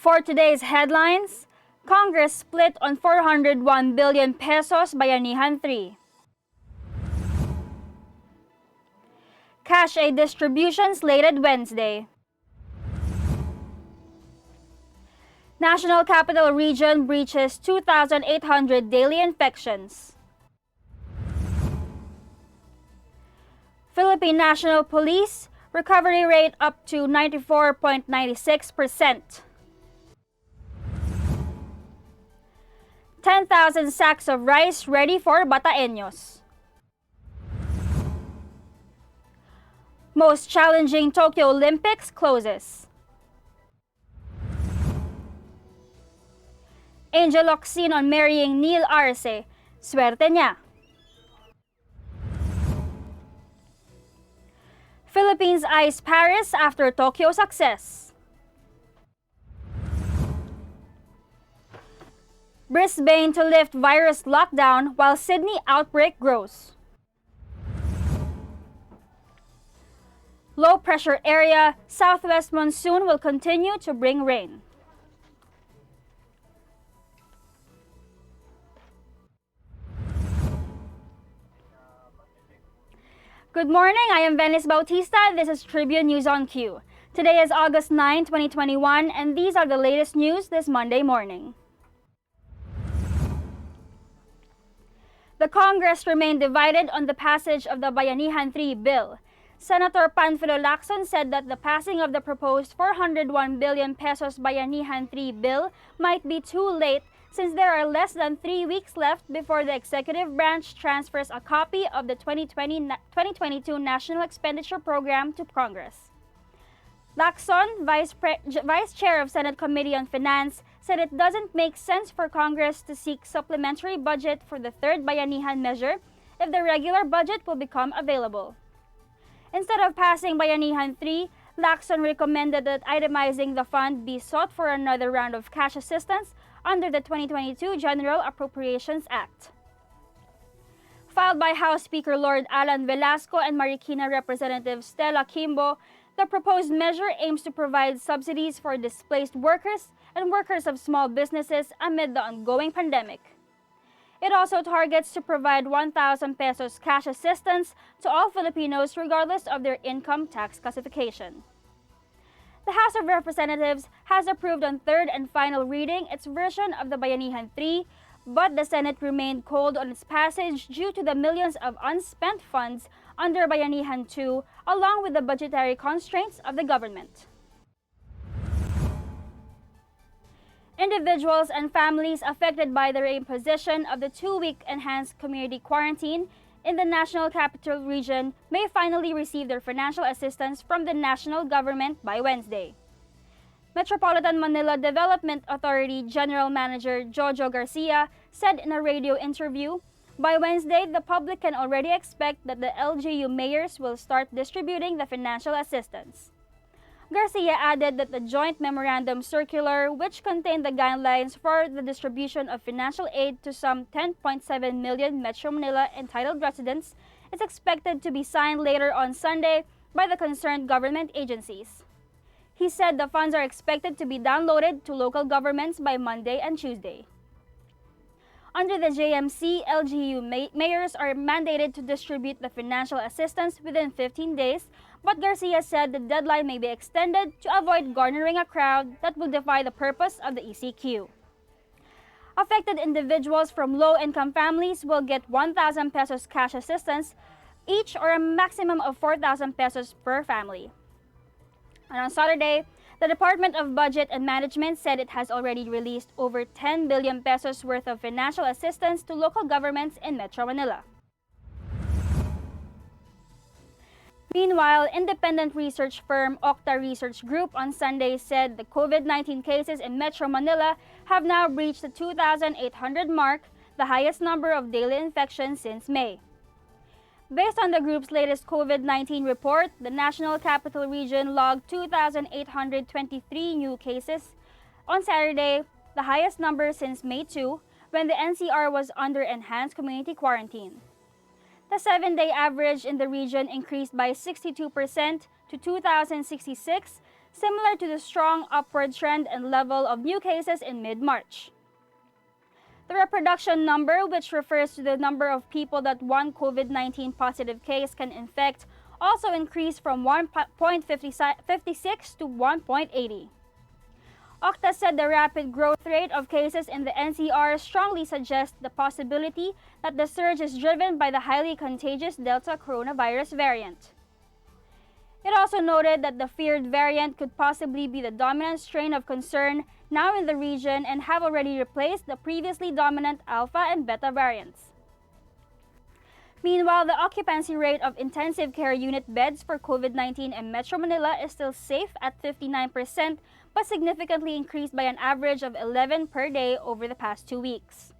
For today's headlines, Congress split on 401 billion pesos Bayanihan 3. Cash aid distribution slated Wednesday. National Capital Region breaches 2,800 daily infections. Philippine National Police recovery rate up to 94.96%. 10,000 sacks of rice ready for Bataeños. Most challenging Tokyo Olympics closes. Angel Locsin on marrying Neil Arce. Swerte niya. Philippines eyes Paris after Tokyo success. Brisbane to lift virus lockdown while Sydney outbreak grows. Low pressure area, southwest monsoon will continue to bring rain. Good morning, I am Venice Bautista. This is Tribune News on Q. Today is August 9, 2021, and these are the latest news this Monday morning. The Congress remained divided on the passage of the Bayanihan 3 bill. Senator Panfilo Locsin said that the passing of the proposed 401 billion pesos Bayanihan 3 bill might be too late since there are less than 3 weeks left before the executive branch transfers a copy of the 2022 National Expenditure Program to Congress. Locsin, Vice Chair of Senate Committee on Finance, said it doesn't make sense for Congress to seek supplementary budget for the third Bayanihan measure if the regular budget will become available. Instead of passing Bayanihan 3, Locsin recommended that itemizing the fund be sought for another round of cash assistance under the 2022 General Appropriations Act. Filed by House Speaker Lord Alan Velasco and Marikina Representative Stella Kimbo, the proposed measure aims to provide subsidies for displaced workers and workers of small businesses amid the ongoing pandemic. It also targets to provide 1,000 pesos cash assistance to all Filipinos regardless of their income tax classification. The House of Representatives has approved on third and final reading its version of the Bayanihan 3, but the Senate remained cold on its passage due to the millions of unspent funds under Bayanihan 2, along with the budgetary constraints of the government. Individuals and families affected by the reimposition of the 2-week enhanced community quarantine in the National Capital Region may finally receive their financial assistance from the national government by Wednesday. Metropolitan Manila Development Authority General Manager Jojo Garcia said in a radio interview, by Wednesday, the public can already expect that the LGU mayors will start distributing the financial assistance. Garcia added that the joint memorandum circular, which contained the guidelines for the distribution of financial aid to some 10.7 million Metro Manila entitled residents, is expected to be signed later on Sunday by the concerned government agencies. He said the funds are expected to be downloaded to local governments by Monday and Tuesday. Under the JMC, LGU mayors are mandated to distribute the financial assistance within 15 days, but Garcia said the deadline may be extended to avoid garnering a crowd that will defy the purpose of the ECQ. Affected individuals from low-income families will get 1,000 pesos cash assistance each or a maximum of 4,000 pesos per family. And on Saturday, the Department of Budget and Management said it has already released over 10 billion pesos worth of financial assistance to local governments in Metro Manila. Meanwhile, independent research firm Octa Research Group on Sunday said the COVID-19 cases in Metro Manila have now breached the 2,800 mark, the highest number of daily infections since May. Based on the group's latest COVID-19 report, the National Capital Region logged 2,823 new cases on Saturday, the highest number since May 2, when the NCR was under enhanced community quarantine. The 7-day average in the region increased by 62% to 2,066, similar to the strong upward trend and level of new cases in mid-March. The reproduction number, which refers to the number of people that one COVID-19 positive case can infect, also increased from 1.56 to 1.80. Octa said the rapid growth rate of cases in the NCR strongly suggests the possibility that the surge is driven by the highly contagious Delta coronavirus variant. It also noted that the feared variant could possibly be the dominant strain of concern now in the region and have already replaced the previously dominant Alpha and Beta variants. Meanwhile, the occupancy rate of intensive care unit beds for COVID-19 in Metro Manila is still safe at 59%, but significantly increased by an average of 11 per day over the past 2 weeks.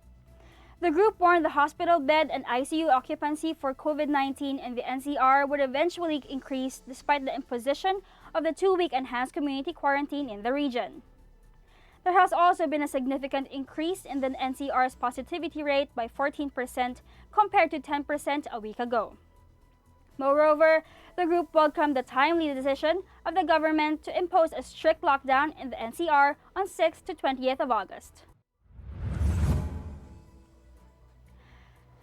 The group warned the hospital bed and ICU occupancy for COVID-19 in the NCR would eventually increase despite the imposition of the 2-week enhanced community quarantine in the region. There has also been a significant increase in the NCR's positivity rate by 14% compared to 10% a week ago. Moreover, the group welcomed the timely decision of the government to impose a strict lockdown in the NCR on 6th to 20th of August.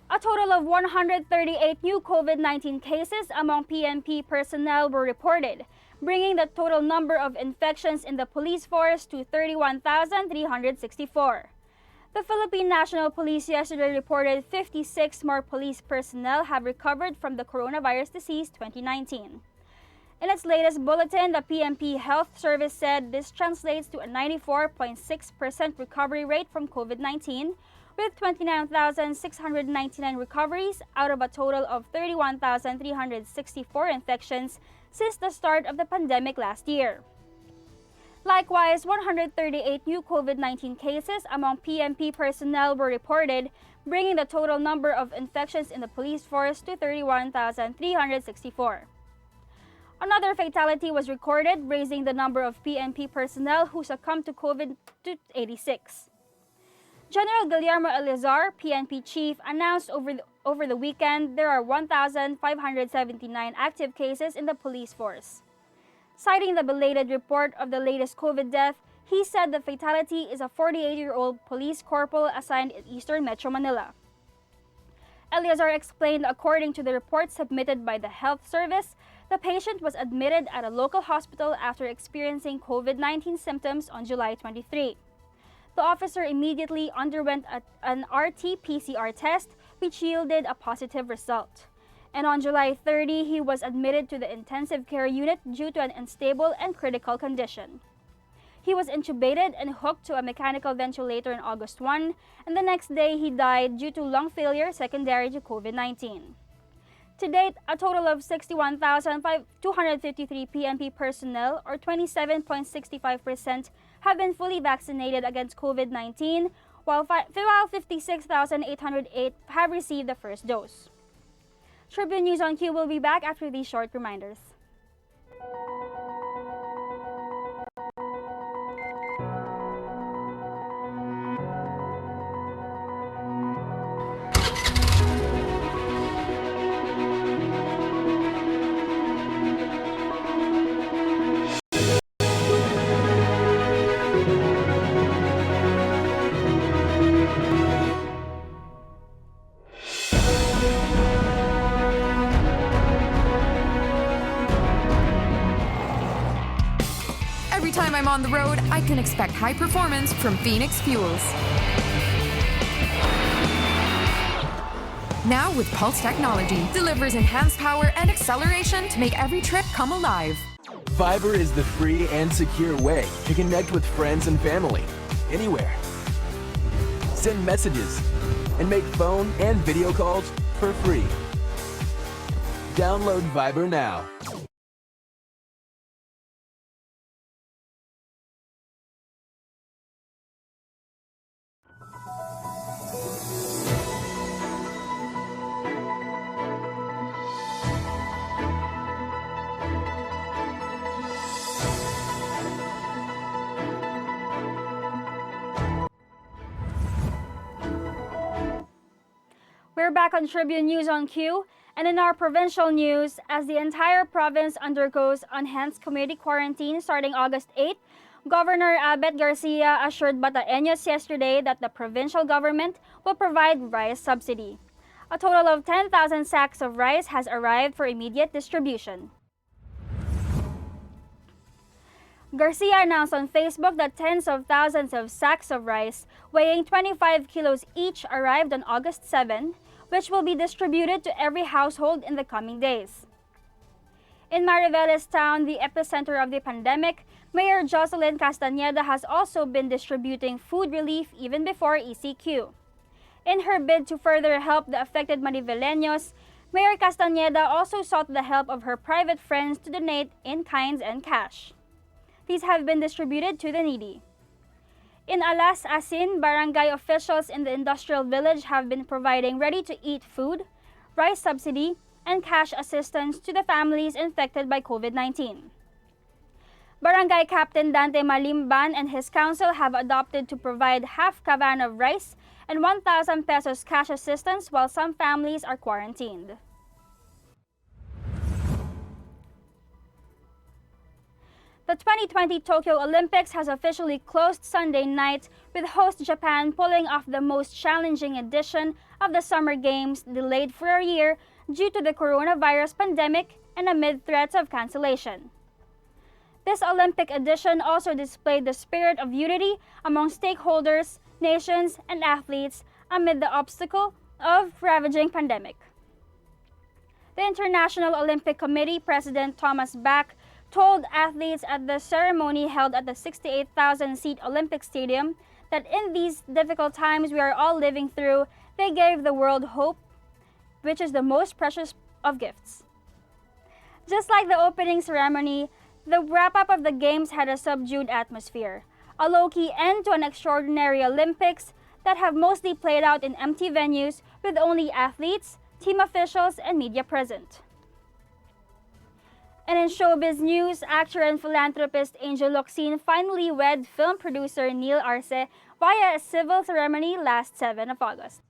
A total of 138 new COVID-19 cases among PNP personnel were reported, bringing the total number of infections in the police force to 31,364. The Philippine National Police yesterday reported 56 more police personnel have recovered from the coronavirus disease 2019. In its latest bulletin, the PNP Health Service said this translates to a 94.6% recovery rate from COVID-19, with 29,699 recoveries out of a total of 31,364 infections since the start of the pandemic last year. Likewise, 138 new COVID-19 cases among PNP personnel were reported, bringing the total number of infections in the police force to 31,364. Another fatality was recorded, raising the number of PNP personnel who succumbed to COVID to 86. General Guillermo Eleazar, PNP chief, announced over the weekend there are 1,579 active cases in the police force. Citing the belated report of the latest COVID death, he said the fatality is a 48-year-old police corporal assigned in Eastern Metro Manila. Eleazar explained according to the report submitted by the Health Service, the patient was admitted at a local hospital after experiencing COVID-19 symptoms on July 23. The officer immediately underwent an RT-PCR test, which yielded a positive result. And on July 30, he was admitted to the intensive care unit due to an unstable and critical condition. He was intubated and hooked to a mechanical ventilator on August 1, and the next day he died due to lung failure secondary to COVID-19. To date, a total of 61,253 PNP personnel, or 27.65%, have been fully vaccinated against COVID-19, while 56,808 have received the first dose. Tribune News on Q will be back after these short reminders. Every time I'm on the road, I can expect high performance from Phoenix Fuels. Now with Pulse technology, delivers enhanced power and acceleration to make every trip come alive. Viber is the free and secure way to connect with friends and family, anywhere. Send messages and make phone and video calls for free. Download Viber now. We're We're back on Tribune News on Q, and in our provincial news, as the entire province undergoes enhanced community quarantine starting August 8, Governor Abet Garcia assured Bataeños yesterday that the provincial government will provide rice subsidy. A total of 10,000 sacks of rice has arrived for immediate distribution. Garcia announced on Facebook that tens of thousands of sacks of rice weighing 25 kilos each arrived on August 7, which will be distributed to every household in the coming days. In Mariveles town, the epicenter of the pandemic, Mayor Jocelyn Castañeda has also been distributing food relief even before ECQ. In her bid to further help the affected Mariveleños, Mayor Castañeda also sought the help of her private friends to donate in kinds and cash. These have been distributed to the needy. In Alas Asin, barangay officials in the industrial village have been providing ready-to-eat food, rice subsidy, and cash assistance to the families infected by COVID-19. Barangay Captain Dante Malimban and his council have adopted to provide half cavan of rice and 1,000 pesos cash assistance while some families are quarantined. The 2020 Tokyo Olympics has officially closed Sunday night, with host Japan pulling off the most challenging edition of the Summer Games, delayed for a year due to the coronavirus pandemic and amid threats of cancellation. This Olympic edition also displayed the spirit of unity among stakeholders, nations, and athletes amid the obstacle of ravaging pandemic. The International Olympic Committee President Thomas Bach told athletes at the ceremony held at the 68,000-seat Olympic Stadium that in these difficult times we are all living through, they gave the world hope, which is the most precious of gifts. Just like the opening ceremony, the wrap-up of the Games had a subdued atmosphere, a low-key end to an extraordinary Olympics that have mostly played out in empty venues with only athletes, team officials, and media present. And in showbiz news, actor and philanthropist Angel Locsin finally wed film producer Neil Arce via a civil ceremony last 7 of August.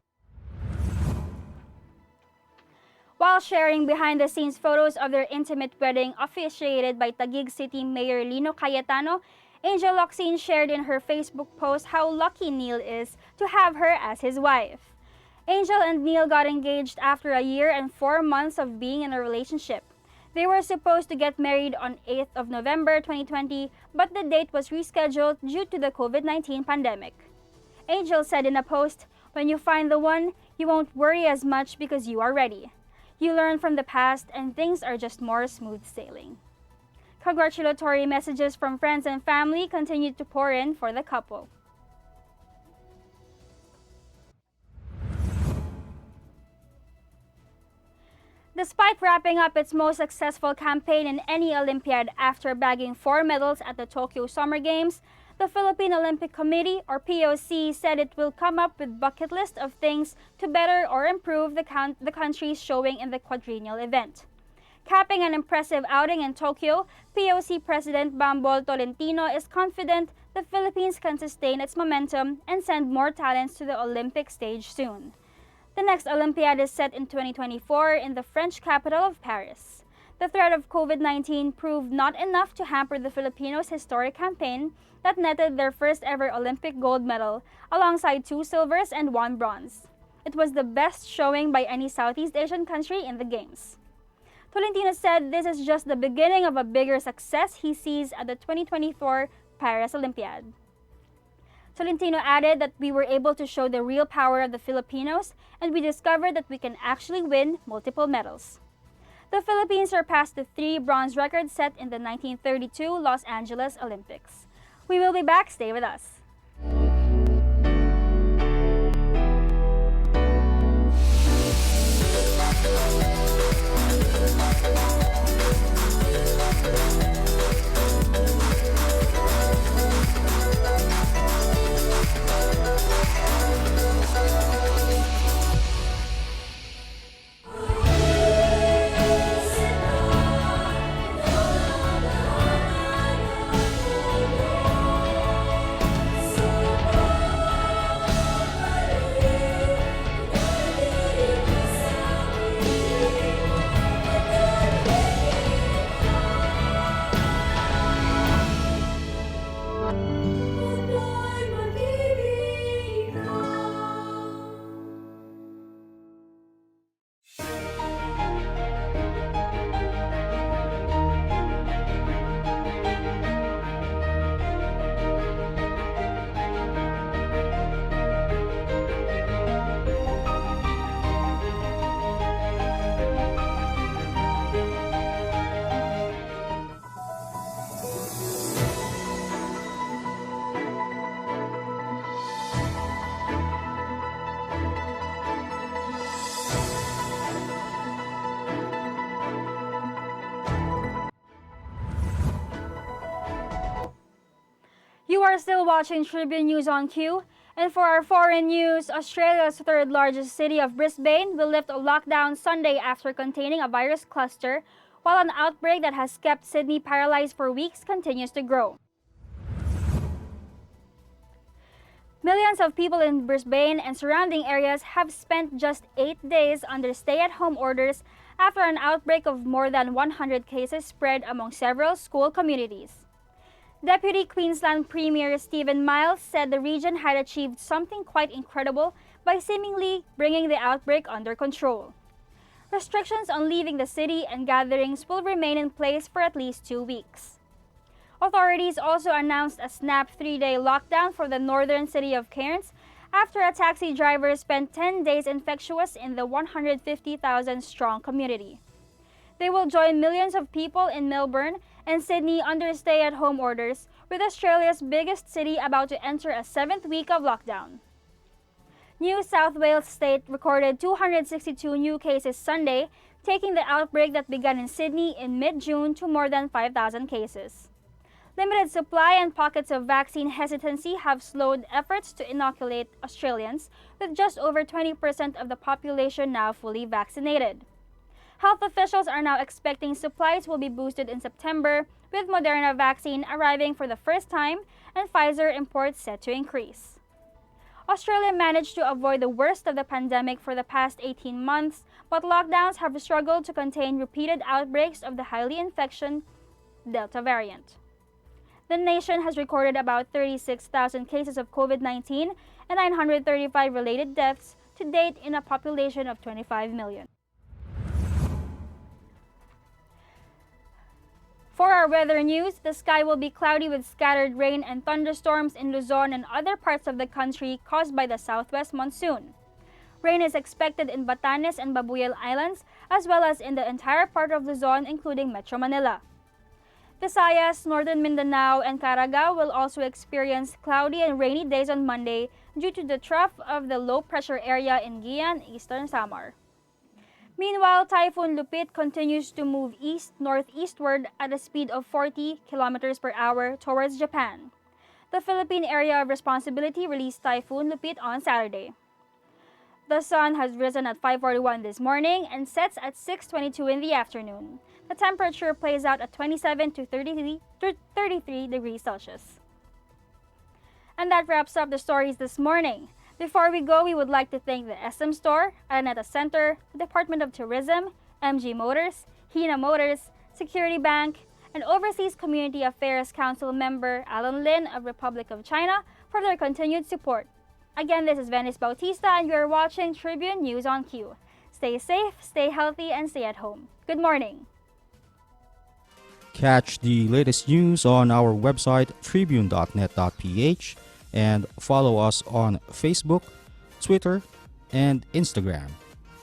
While sharing behind-the-scenes photos of their intimate wedding officiated by Taguig City Mayor Lino Cayetano, Angel Locsin shared in her Facebook post how lucky Neil is to have her as his wife. Angel and Neil got engaged after a year and 4 months of being in a relationship. They were supposed to get married on 8th of November 2020, but the date was rescheduled due to the COVID-19 pandemic. Angel said in a post, "When you find the one, you won't worry as much because you are ready. You learn from the past and things are just more smooth sailing." Congratulatory messages from friends and family continued to pour in for the couple. Despite wrapping up its most successful campaign in any Olympiad after bagging 4 medals at the Tokyo Summer Games, the Philippine Olympic Committee, or POC, said it will come up with bucket list of things to better or improve the country's showing in the quadrennial event. Capping an impressive outing in Tokyo, POC President Bambol Tolentino is confident the Philippines can sustain its momentum and send more talents to the Olympic stage soon. The next Olympiad is set in 2024 in the French capital of Paris. The threat of COVID-19 proved not enough to hamper the Filipinos' historic campaign that netted their first ever Olympic gold medal, alongside 2 silvers and 1 bronze. It was the best showing by any Southeast Asian country in the Games. Tolentino said this is just the beginning of a bigger success he sees at the 2024 Paris Olympiad. Tolentino added that we were able to show the real power of the Filipinos, and we discovered that we can actually win multiple medals. The Philippines surpassed the 3 bronze records set in the 1932 Los Angeles Olympics. We will be back. Stay with us. are still watching Tribune News on Q, and for our foreign news, Australia's third largest city of Brisbane will lift a lockdown Sunday after containing a virus cluster, while an outbreak that has kept Sydney paralyzed for weeks continues to grow. Millions of people in Brisbane and surrounding areas have spent just 8 days under stay-at-home orders after an outbreak of more than 100 cases spread among several school communities. Deputy Queensland Premier Stephen Miles said the region had achieved something quite incredible by seemingly bringing the outbreak under control. Restrictions on leaving the city and gatherings will remain in place for at least 2 weeks. Authorities also announced a snap 3-day lockdown for the northern city of Cairns after a taxi driver spent 10 days infectious in the 150,000-strong community. They will join millions of people in Melbourne and Sydney under stay-at-home orders, with Australia's biggest city about to enter a 7th week of lockdown. New South Wales State recorded 262 new cases Sunday, taking the outbreak that began in Sydney in mid-June to more than 5,000 cases. Limited supply and pockets of vaccine hesitancy have slowed efforts to inoculate Australians, with just over 20% of the population now fully vaccinated. Health officials are now expecting supplies will be boosted in September, with Moderna vaccine arriving for the first time and Pfizer imports set to increase. Australia managed to avoid the worst of the pandemic for the past 18 months, but lockdowns have struggled to contain repeated outbreaks of the highly infectious Delta variant. The nation has recorded about 36,000 cases of COVID-19 and 935 related deaths to date in a population of 25 million. For our weather news, the sky will be cloudy with scattered rain and thunderstorms in Luzon and other parts of the country caused by the southwest monsoon. Rain is expected in Bataeños and Babuyal Islands, as well as in the entire part of Luzon, including Metro Manila. Visayas, Northern Mindanao, and Caragao will also experience cloudy and rainy days on Monday due to the trough of the low-pressure area in Guian, Eastern Samar. Meanwhile, Typhoon Lupit continues to move east-northeastward at a speed of 40 kilometers per hour towards Japan. The Philippine Area of Responsibility released Typhoon Lupit on Saturday. The sun has risen at 5:41 this morning and sets at 6:22 in the afternoon. The temperature plays out at 27 to 33 degrees Celsius. And that wraps up the stories this morning. Before we go, we would like to thank the SM Store, Araneta Center, the Department of Tourism, MG Motors, Hina Motors, Security Bank, and Overseas Community Affairs Council member Alan Lin of Republic of China for their continued support. Again, this is Venice Bautista and you are watching Tribune News on Q. Stay safe, stay healthy, and stay at home. Good morning. Catch the latest news on our website tribune.net.ph and follow us on Facebook, Twitter, and Instagram.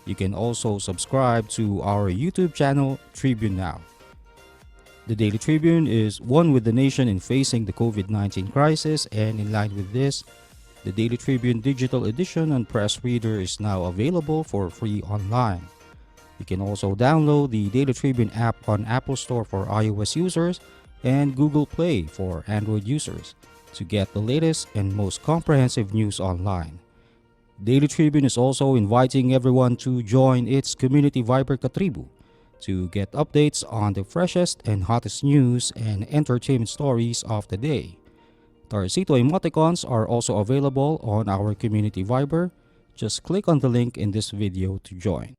You can also subscribe to our YouTube channel, Tribune Now. The Daily Tribune is one with the nation in facing the COVID-19 crisis, and in line with this, the Daily Tribune digital edition and press reader is now available for free online. You can also download the Daily Tribune app on Apple Store for iOS users and Google Play for Android users to get the latest and most comprehensive news online. Daily Tribune is also inviting everyone to join its Community Viber Katribu to get updates on the freshest and hottest news and entertainment stories of the day. Tarcito emoticons are also available on our Community Viber. Just click on the link in this video to join.